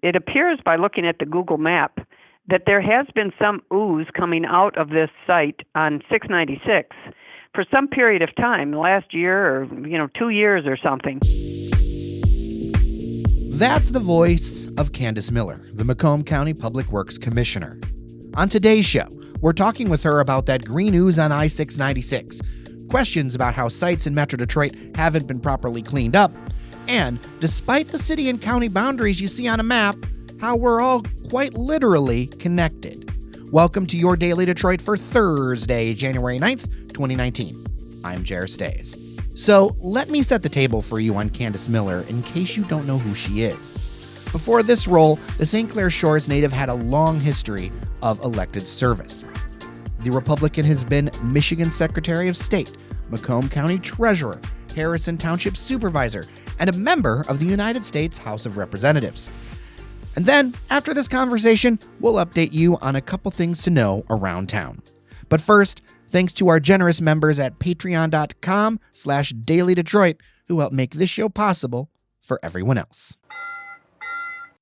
It appears by looking at the Google map that there has been some ooze coming out of this site on 696 for some period of time, last year or 2 years or something. That's the voice of Candice Miller, the Macomb County Public Works Commissioner. On today's show, we're talking with her about that green ooze on I-696, questions about how sites in Metro Detroit haven't been properly cleaned up, and despite the city and county boundaries you see on a map, how we're all quite literally connected. Welcome to your Daily Detroit for Thursday, January 9th, 2019. I'm Jer Stays. So let me set the table for you on Candice Miller in case you don't know who she is. Before this role, the St. Clair Shores native had a long history of elected service. The Republican has been Michigan Secretary of State, Macomb County Treasurer, Harrison Township Supervisor, and a member of the United States House of Representatives. And then, after this conversation, we'll update you on a couple things to know around town. But first, thanks to our generous members at patreon.com/dailydetroit who help make this show possible for everyone else.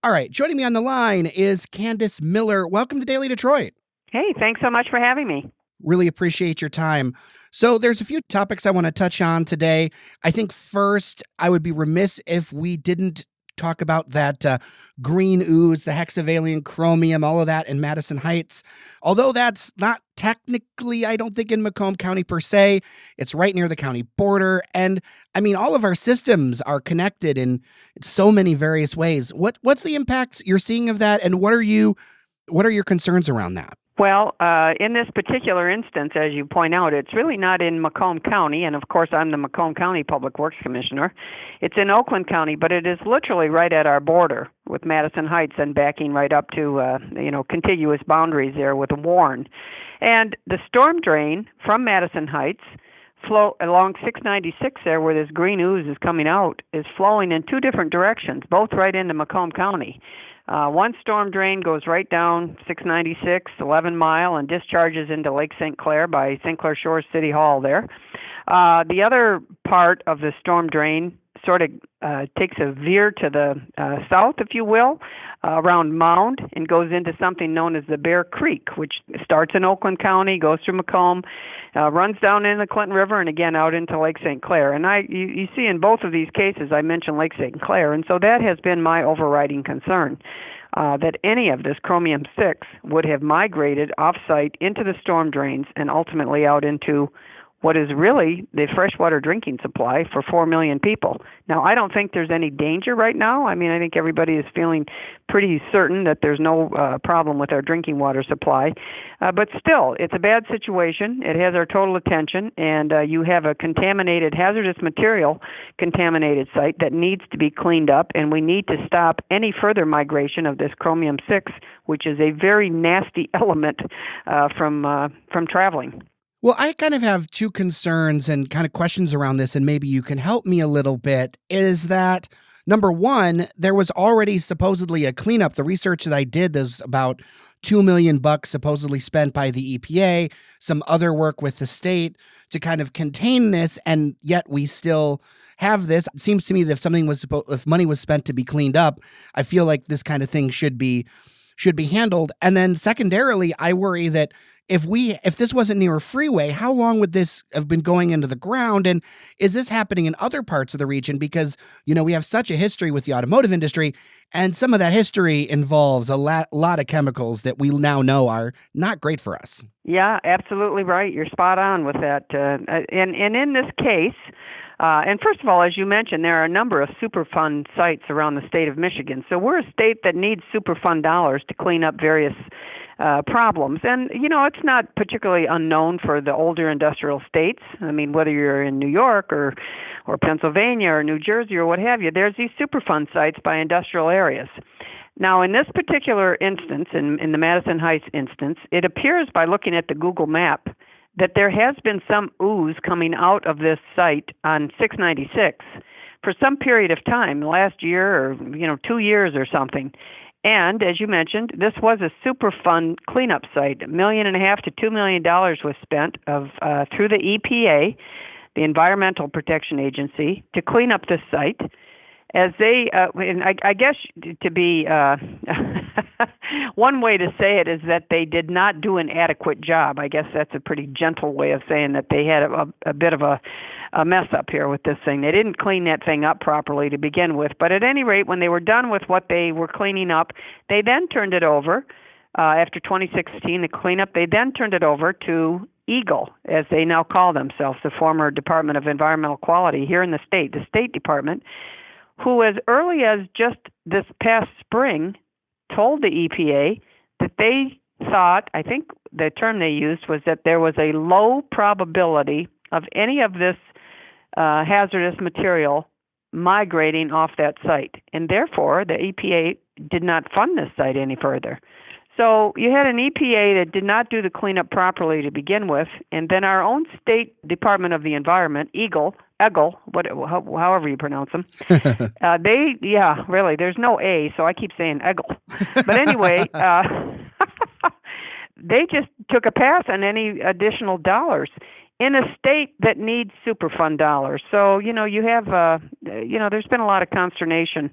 All right, joining me on the line is Candice Miller. Welcome to Daily Detroit. Hey, thanks so much for having me. Really appreciate your time. So there's a few topics I want to touch on today. I think first, I would be remiss if we didn't talk about that green ooze, the hexavalent chromium, all of that in Madison Heights. Although that's not technically, I don't think, in Macomb County per se, it's right near the county border. And I mean, all of our systems are connected in so many various ways. What's the impact you're seeing of that? And what are your concerns around that? Well, in this particular instance, as you point out, it's really not in Macomb County, and of course I'm the Macomb County Public Works Commissioner. It's in Oakland County, but it is literally right at our border with Madison Heights and backing right up to, contiguous boundaries there with Warren. And the storm drain from Madison Heights flow along 696 there where this green ooze is coming out is flowing in two different directions, both right into Macomb County. One storm drain goes right down 696, 11 Mile, and discharges into Lake St. Clair by St. Clair Shores City Hall there. The other part of the storm drain sort of takes a veer to the south, if you will, around Mound, and goes into something known as the Bear Creek, which starts in Oakland County, goes through Macomb, runs down in the Clinton River, and again out into Lake St. Clair. And you see in both of these cases, I mentioned Lake St. Clair, and so that has been my overriding concern, that any of this chromium-6 would have migrated off-site into the storm drains and ultimately out into what is really the freshwater drinking supply for 4 million people. Now, I don't think there's any danger right now. I mean, I think everybody is feeling pretty certain that there's no problem with our drinking water supply. But still, it's a bad situation. It has our total attention, and you have a contaminated, hazardous material contaminated site that needs to be cleaned up, and we need to stop any further migration of this chromium-6, which is a very nasty element from traveling. Well, I kind of have two concerns and kind of questions around this, and maybe you can help me a little bit, is that, number one, there was already supposedly a cleanup. The research that I did, there's about $2 million supposedly spent by the EPA, some other work with the state to kind of contain this, and yet we still have this. It seems to me that if money was spent to be cleaned up, I feel like this kind of thing should be handled. And then secondarily, I worry that if this wasn't near a freeway, how long would this have been going into the ground? And is this happening in other parts of the region? Because, we have such a history with the automotive industry, and some of that history involves a lot of chemicals that we now know are not great for us. Yeah, absolutely right. You're spot on with that. And in this case, and first of all, as you mentioned, there are a number of Superfund sites around the state of Michigan. So we're a state that needs Superfund dollars to clean up various problems. And, it's not particularly unknown for the older industrial states. I mean, whether you're in New York or Pennsylvania or New Jersey or what have you, there's these Superfund sites by industrial areas. Now, in this particular instance, in the Madison Heights instance, it appears by looking at the Google map that there has been some ooze coming out of this site on 696 for some period of time, last year or 2 years or something. And as you mentioned, this was a Superfund cleanup site. $1.5 million to $2 million was spent through the EPA, the Environmental Protection Agency, to clean up this site. as they, and I guess to be, one way to say it is that they did not do an adequate job. I guess that's a pretty gentle way of saying that they had a bit of a mess up here with this thing. They didn't clean that thing up properly to begin with. But at any rate, when they were done with what they were cleaning up, they then turned it over, after 2016, the cleanup, they then turned it over to Eagle, as they now call themselves, the former Department of Environmental Quality here in the State Department, who as early as just this past spring told the EPA that they thought, I think the term they used was that there was a low probability of any of this hazardous material migrating off that site. And therefore, the EPA did not fund this site any further. So you had an EPA that did not do the cleanup properly to begin with, and then our own State Department of the Environment, Eagle, however you pronounce them, really, there's no A, so I keep saying Eagle. But anyway, they just took a pass on any additional dollars in a state that needs Superfund dollars. So, you have, there's been a lot of consternation.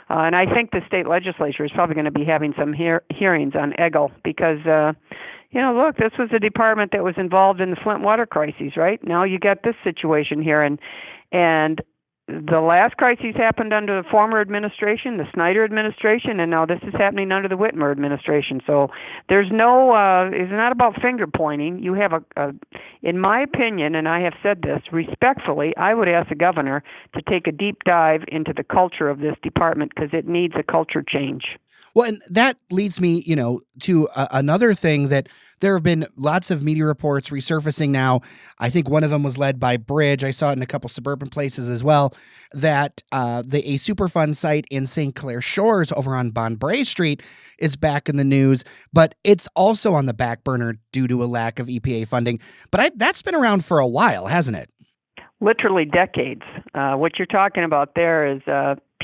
And I think the state legislature is probably going to be having some hearings on EGLE because, look, this was a department that was involved in the Flint water crises, right? Now you got this situation here. And the last crisis happened under the former administration, the Snyder administration, and now this is happening under the Whitmer administration. So there's it's not about finger pointing. You have in my opinion, and I have said this respectfully, I would ask the governor to take a deep dive into the culture of this department because it needs a culture change. Well, and that leads me, to another thing that there have been lots of media reports resurfacing now. I think one of them was led by Bridge. I saw it in a couple suburban places as well, that a Superfund site in St. Clair Shores over on Bonbray Street is back in the news, but it's also on the back burner due to a lack of EPA funding. But that's been around for a while, hasn't it? Literally decades. What you're talking about there is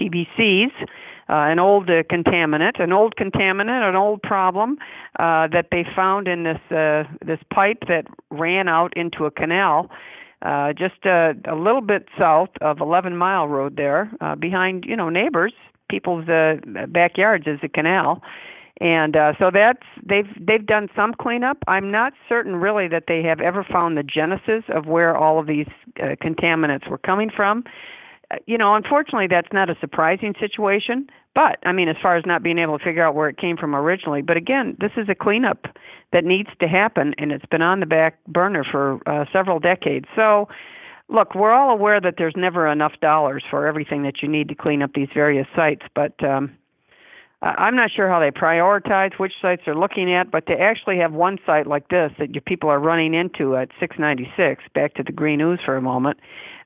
PVCs. An old contaminant, an old problem that they found in this pipe that ran out into a canal just a little bit south of 11 Mile Road there, behind neighbors, people's backyards is a canal. And so they've done some cleanup. I'm not certain really that they have ever found the genesis of where all of these contaminants were coming from. Unfortunately, that's not a surprising situation. But, as far as not being able to figure out where it came from originally. But again, this is a cleanup that needs to happen, and it's been on the back burner for several decades. So, look, we're all aware that there's never enough dollars for everything that you need to clean up these various sites. But I'm not sure how they prioritize which sites they're looking at, but to actually have one site like this that your people are running into at 696, back to the green ooze for a moment,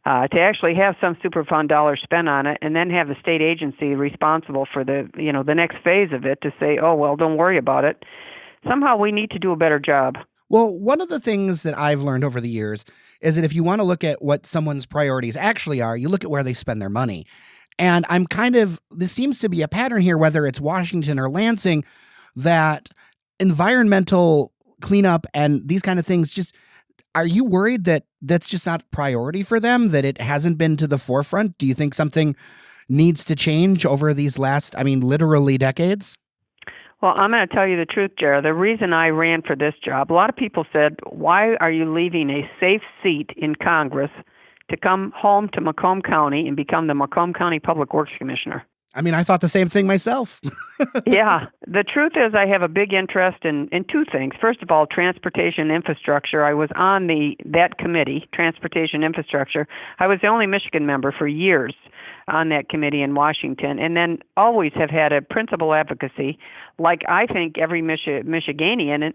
to actually have some Superfund dollars spent on it and then have the state agency responsible for the next phase of it to say, oh, well, don't worry about it. Somehow we need to do a better job. Well, one of the things that I've learned over the years is that if you want to look at what someone's priorities actually are, you look at where they spend their money. And this seems to be a pattern here, whether it's Washington or Lansing, that environmental cleanup and these kind of things are you worried that that's just not a priority for them, that it hasn't been to the forefront? Do you think something needs to change over these last, literally decades? Well, I'm going to tell you the truth, Jared. The reason I ran for this job, a lot of people said, why are you leaving a safe seat in Congress to come home to Macomb County and become the Macomb County Public Works Commissioner? I thought the same thing myself. Yeah. The truth is I have a big interest in two things. First of all, transportation infrastructure. I was on that committee, transportation infrastructure. I was the only Michigan member for years on that committee in Washington, and then always have had a principal advocacy, like I think every Michiganian,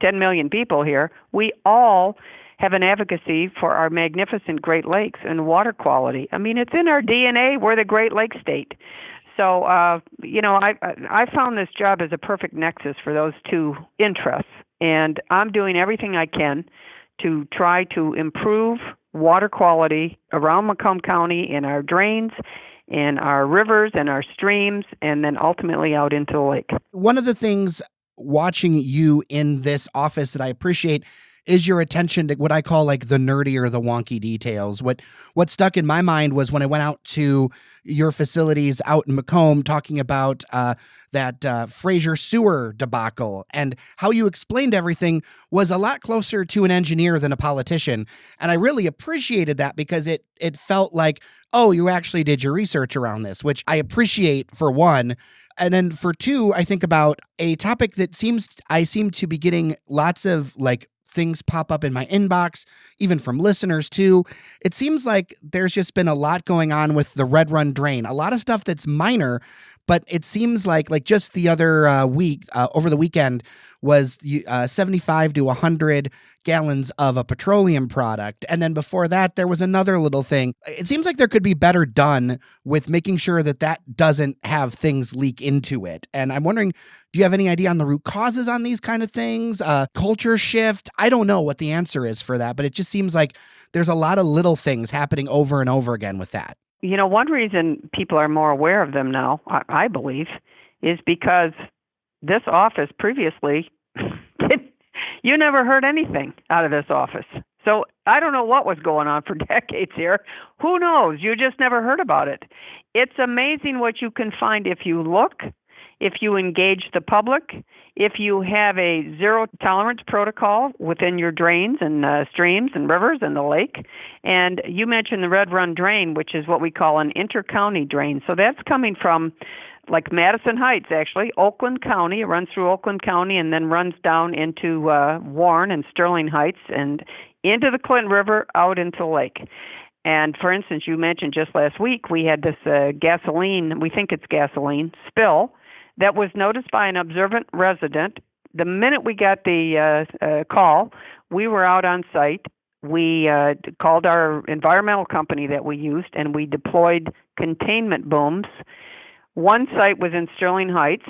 10 million people here, we all have an advocacy for our magnificent Great Lakes and water quality. It's in our DNA. We're the Great Lakes state. So, I found this job as a perfect nexus for those two interests, and I'm doing everything I can to try to improve water quality around Macomb County in our drains, in our rivers and our streams, and then ultimately out into the lake. One of the things watching you in this office that I appreciate is your attention to what I call like the nerdy or the wonky details. What stuck in my mind was when I went out to your facilities out in Macomb talking about that Fraser sewer debacle, and how you explained everything was a lot closer to an engineer than a politician. And I really appreciated that because it felt like, oh, you actually did your research around this, which I appreciate for one. And then for two, I think about a topic that I seem to be getting lots of like things pop up in my inbox, even from listeners too. It seems like there's just been a lot going on with the Red Run drain, a lot of stuff that's minor, but it seems like just the other week, over the weekend, was 75 to 100 gallons of a petroleum product. And then before that, there was another little thing. It seems like there could be better done with making sure that doesn't have things leak into it. And I'm wondering, do you have any idea on the root causes on these kind of things? Culture shift? I don't know what the answer is for that, but it just seems like there's a lot of little things happening over and over again with that. One reason people are more aware of them now, I believe, is because this office previously, you never heard anything out of this office. So I don't know what was going on for decades here. Who knows? You just never heard about it. It's amazing what you can find if you look, if you engage the public, if you have a zero tolerance protocol within your drains and streams and rivers and the lake. And you mentioned the Red Run drain, which is what we call an inter-county drain. So that's coming from like Madison Heights, actually, Oakland County. It runs through Oakland County and then runs down into Warren and Sterling Heights and into the Clinton River, out into the lake. And for instance, you mentioned just last week, we had this gasoline, we think it's gasoline, spill that was noticed by an observant resident. The minute we got the call, we were out on site. We called our environmental company that we used, and we deployed containment booms. One site was in Sterling Heights,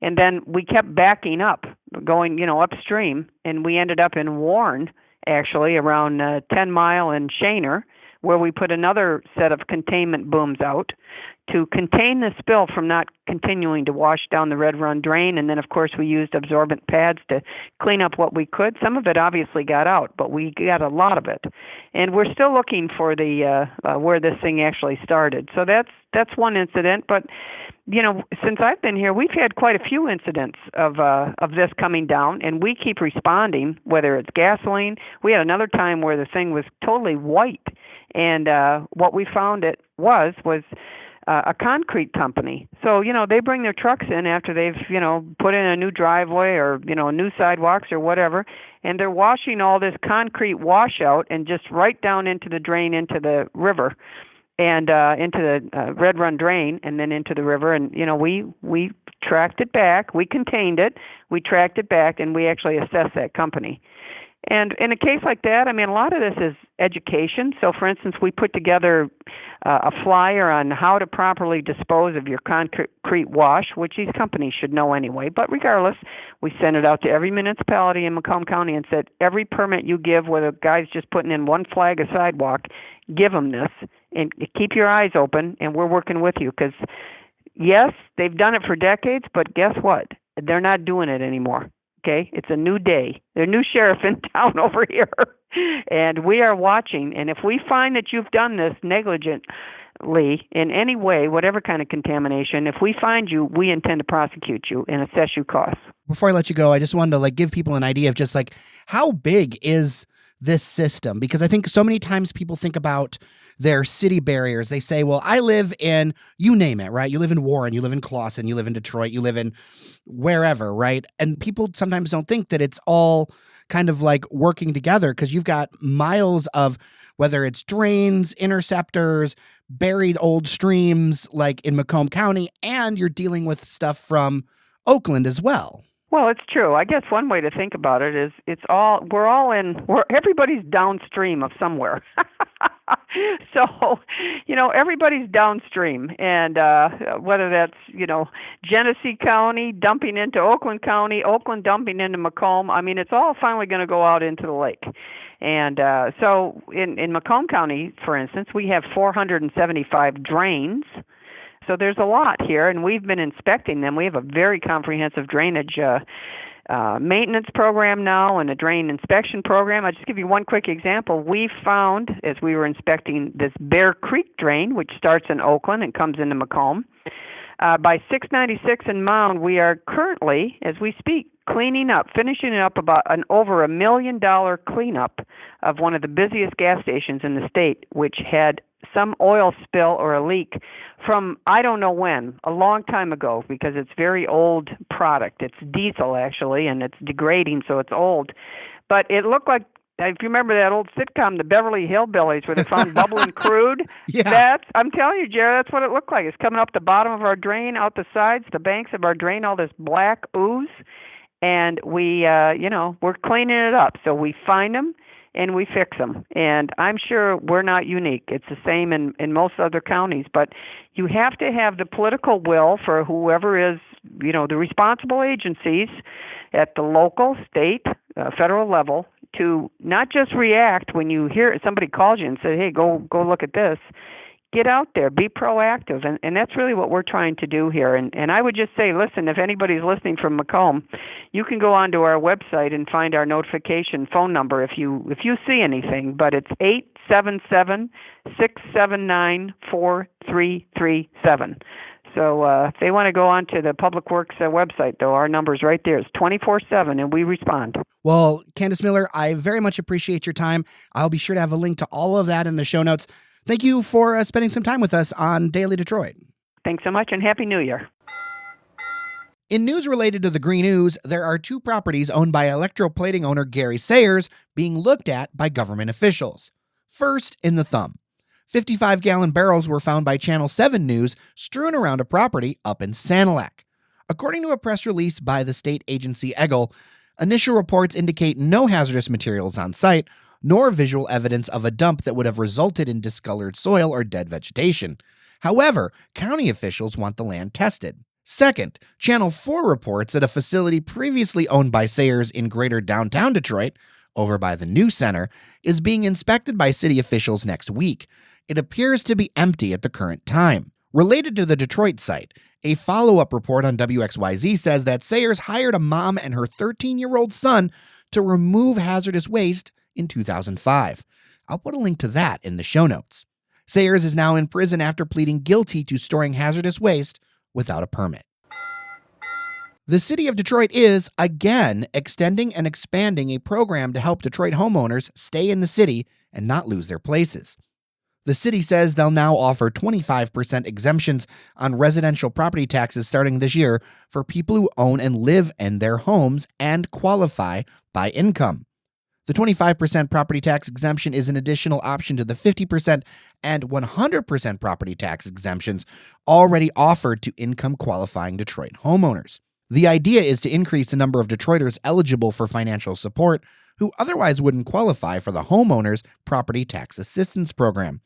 and then we kept backing up, going, upstream, and we ended up in Warren, actually, around 10 Mile and Shaner, where we put another set of containment booms out to contain the spill from not continuing to wash down the Red Run drain. And then, of course, we used absorbent pads to clean up what we could. Some of it obviously got out, but we got a lot of it. And we're still looking for the where this thing actually started. So that's one incident. But since I've been here, we've had quite a few incidents of this coming down, and we keep responding, whether it's gasoline. We had another time where the thing was totally white, and what we found it was a concrete company. So, they bring their trucks in after they've, put in a new driveway or, new sidewalks or whatever, and they're washing all this concrete washout and just right down into the drain, into the river, and into the Red Run drain, and then into the river. And, we tracked it back. We contained it. We tracked it back, and we actually assessed that company. And in a case like that, a lot of this is education. So, for instance, we put together a flyer on how to properly dispose of your concrete wash, which these companies should know anyway. But regardless, we sent it out to every municipality in Macomb County and said, every permit you give, whether the guy's just putting in one flag a sidewalk, give them this and keep your eyes open, and we're working with you. Because, yes, they've done it for decades, but guess what? They're not doing it anymore. Okay, it's a new day. There's a new sheriff in town over here, and we are watching. And if we find that you've done this negligently in any way, whatever kind of contamination, if we find you, we intend to prosecute you and assess you costs. Before I let you go, I just wanted to give people an idea of just how big is this system? Because I think so many times people think about their city barriers. They say, well, I live in, you name it, right? You live in Warren, you live in Clawson, you live in Detroit, you live in wherever, right? And people sometimes don't think that it's all kind of working together, because you've got miles of, whether it's drains, interceptors, buried old streams like in Macomb County, and you're dealing with stuff from Oakland as well. Well, it's true. I guess one way to think about it is everybody's downstream of somewhere. So, everybody's downstream, and whether that's, Genesee County dumping into Oakland County, Oakland dumping into Macomb, it's all finally going to go out into the lake. And so in Macomb County, for instance, we have 475 drains. So there's a lot here, and we've been inspecting them. We have a very comprehensive drainage maintenance program now and a drain inspection program. I'll just give you one quick example. We found, as we were inspecting this Bear Creek drain, which starts in Oakland and comes into Macomb, by 696 and Mound, we are currently, as we speak, cleaning up, finishing up about over $1 million cleanup of one of the busiest gas stations in the state, which had some oil spill or a leak from I don't know when, a long time ago, because it's very old product. It's diesel, actually, and it's degrading, so it's old. But it looked like, if you remember that old sitcom, The Beverly Hillbillies, where they found bubbling crude, I'm telling you, Jerry, that's what it looked like. It's coming up the bottom of our drain, out the sides, the banks of our drain, all this black ooze, and we're cleaning it up. So we find them and we fix them. And I'm sure we're not unique. It's the same in most other counties. But you have to have the political will for whoever is, the responsible agencies at the local, state, federal level to not just react when you hear somebody calls you and say, hey, go look at this. Get out there, be proactive, and that's really what we're trying to do here. And I would just say, listen, if anybody's listening from Macomb, you can go onto our website and find our notification phone number if you see anything. But it's 877-679-4337. So if they want to go onto the Public Works website, though, our number's right there. It's 24/7, and we respond. Well, Candice Miller, I very much appreciate your time. I'll be sure to have a link to all of that in the show notes. Thank you for spending some time with us on Daily Detroit. Thanks so much, and Happy New Year. In news related to the Green Ooze, there are 2 properties owned by Electro Plating owner Gary Sayers being looked at by government officials. First, in the Thumb. 55-gallon barrels were found by Channel 7 News strewn around a property up in Sanilac. According to a press release by the state agency EGLE, initial reports indicate no hazardous materials on site, nor visual evidence of a dump that would have resulted in discolored soil or dead vegetation. However, county officials want the land tested. Second, Channel 4 reports that a facility previously owned by Sayers in greater downtown Detroit, over by the New Center, is being inspected by city officials next week. It appears to be empty at the current time. Related to the Detroit site, a follow-up report on WXYZ says that Sayers hired a mom and her 13-year-old son to remove hazardous waste in 2005. I'll put a link to that in the show notes. Sayers is now in prison after pleading guilty to storing hazardous waste without a permit. The city of Detroit is, again, extending and expanding a program to help Detroit homeowners stay in the city and not lose their places. The city says they'll now offer 25% exemptions on residential property taxes starting this year for people who own and live in their homes and qualify by income. The 25% property tax exemption is an additional option to the 50% and 100% property tax exemptions already offered to income-qualifying Detroit homeowners. The idea is to increase the number of Detroiters eligible for financial support who otherwise wouldn't qualify for the Homeowners Property Tax Assistance Program.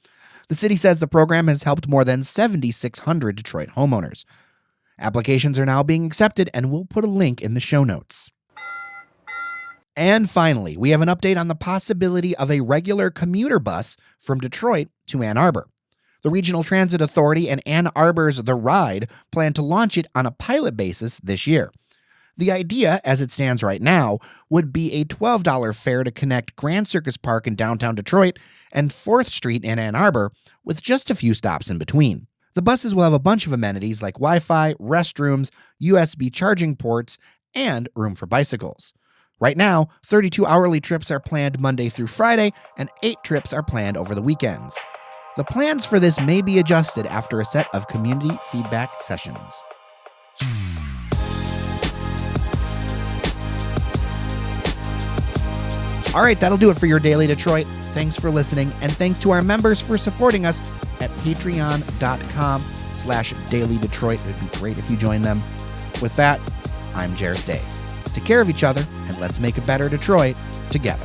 The city says the program has helped more than 7,600 Detroit homeowners. Applications are now being accepted, and we'll put a link in the show notes. And finally, we have an update on the possibility of a regular commuter bus from Detroit to Ann Arbor. The Regional Transit Authority and Ann Arbor's The Ride plan to launch it on a pilot basis this year. The idea, as it stands right now, would be a $12 fare to connect Grand Circus Park in downtown Detroit and 4th Street in Ann Arbor, with just a few stops in between. The buses will have a bunch of amenities like Wi-Fi, restrooms, USB charging ports, and room for bicycles. Right now, 32 hourly trips are planned Monday through Friday, and 8 trips are planned over the weekends. The plans for this may be adjusted after a set of community feedback sessions. All right, that'll do it for your Daily Detroit. Thanks for listening, and thanks to our members for supporting us at patreon.com/Daily Detroit. It would be great if you join them. With that, I'm Jer Stays. Take care of each other, and let's make a better Detroit together.